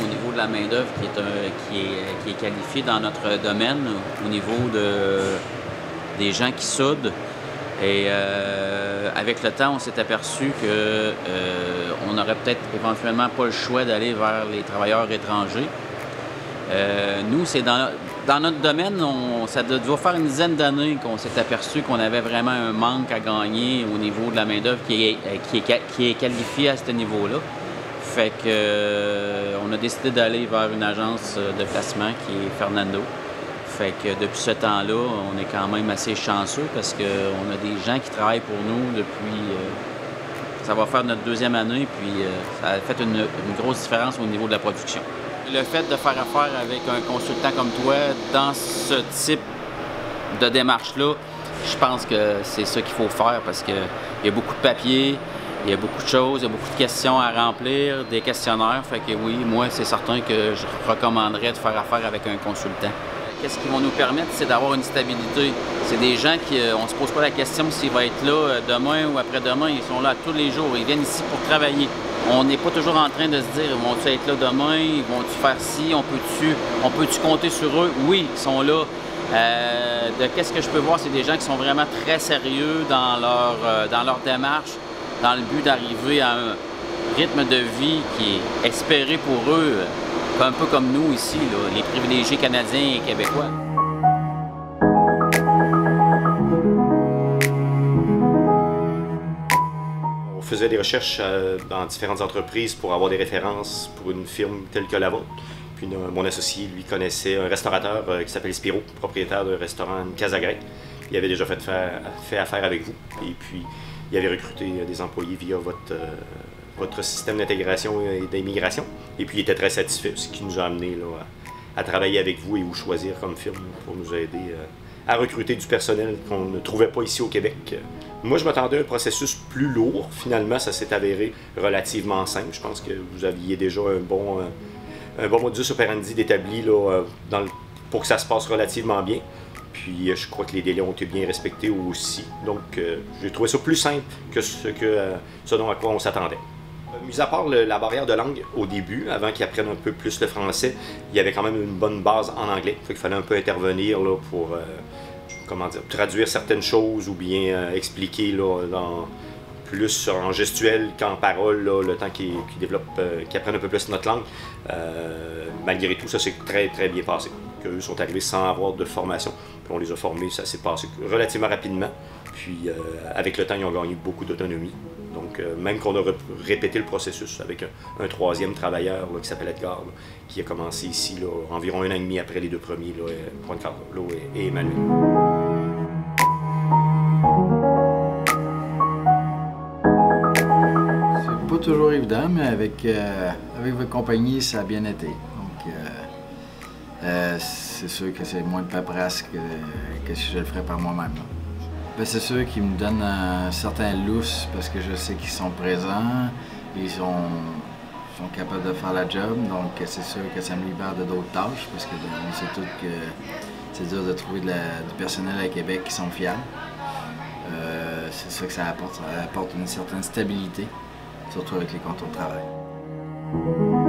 au niveau de la main-d'œuvre qui est qualifiée dans notre domaine, au niveau des gens qui soudent. Et avec le temps, on s'est aperçu que on n'aurait peut-être éventuellement pas le choix d'aller vers les travailleurs étrangers. Nous, c'est dans notre domaine, ça doit faire une dizaine d'années qu'on s'est aperçu qu'on avait vraiment un manque à gagner au niveau de la main-d'œuvre qui est qualifiée à ce niveau-là. Fait que on a décidé d'aller vers une agence de placement qui est Fernando. Fait que depuis ce temps-là, on est quand même assez chanceux parce qu'on a des gens qui travaillent pour nous depuis... ça va faire notre deuxième année, puis ça a fait une grosse différence au niveau de la production. Le fait de faire affaire avec un consultant comme toi dans ce type de démarche-là, je pense que c'est ça qu'il faut faire parce qu'il y a beaucoup de papiers, il y a beaucoup de choses, il y a beaucoup de questions à remplir, des questionnaires. Fait que oui, moi, c'est certain que je recommanderais de faire affaire avec un consultant. Qu'est-ce qu'ils vont nous permettre, c'est d'avoir une stabilité. C'est des gens qui, on ne se pose pas la question s'il va être là demain ou après-demain. Ils sont là tous les jours. Ils viennent ici pour travailler. On n'est pas toujours en train de se dire, vont-ils être là demain? Vont-ils faire ci? On peut-tu compter sur eux? Oui, ils sont là. Qu'est-ce que je peux voir? C'est des gens qui sont vraiment très sérieux dans leur démarche, dans le but d'arriver à un rythme de vie qui est espéré pour eux. Un peu comme nous ici, là, les privilégiés canadiens et québécois. On faisait des recherches dans différentes entreprises pour avoir des références pour une firme telle que la vôtre. Puis mon associé, lui, connaissait un restaurateur qui s'appelle Spiro, propriétaire d'un restaurant Casagray. Il avait déjà fait affaire avec vous. Et puis, il avait recruté des employés via votre système d'intégration et d'immigration. Et puis, il était très satisfait, ce qui nous a amené là, à travailler avec vous et vous choisir comme firme pour nous aider à recruter du personnel qu'on ne trouvait pas ici au Québec. Moi, je m'attendais à un processus plus lourd. Finalement, ça s'est avéré relativement simple. Je pense que vous aviez déjà un bon modus operandi d'établi pour que ça se passe relativement bien. Puis je crois que les délais ont été bien respectés aussi. Donc j'ai trouvé ça plus simple que ce dont à quoi on s'attendait. Mis à part la barrière de langue au début, avant qu'ils apprennent un peu plus le français, il y avait quand même une bonne base en anglais. Il fallait un peu intervenir là, pour traduire certaines choses ou bien expliquer là, plus en gestuel qu'en parole, là, le temps qu'ils apprennent un peu plus notre langue. Malgré tout, ça s'est très très bien passé. Eux sont arrivés sans avoir de formation. Puis on les a formés, ça s'est passé relativement rapidement. Puis avec le temps, ils ont gagné beaucoup d'autonomie. Donc même qu'on a répété le processus avec un troisième travailleur là, qui s'appelle Edgar, là, qui a commencé ici là, environ 1 an et demi après les deux premiers, là, Juan Carlos et Emmanuel. Pas toujours évident, mais avec votre compagnie, ça a bien été. Donc, c'est sûr que c'est moins de paperasse que si je le ferais par moi-même. C'est sûr qu'ils me donnent un certain lousse parce que je sais qu'ils sont présents, ils sont capables de faire la job, donc c'est sûr que ça me libère de d'autres tâches parce que on sait tous que c'est dur de trouver du personnel à Québec qui sont fiables. C'est ça que ça apporte une certaine stabilité, surtout avec les contrats de travail.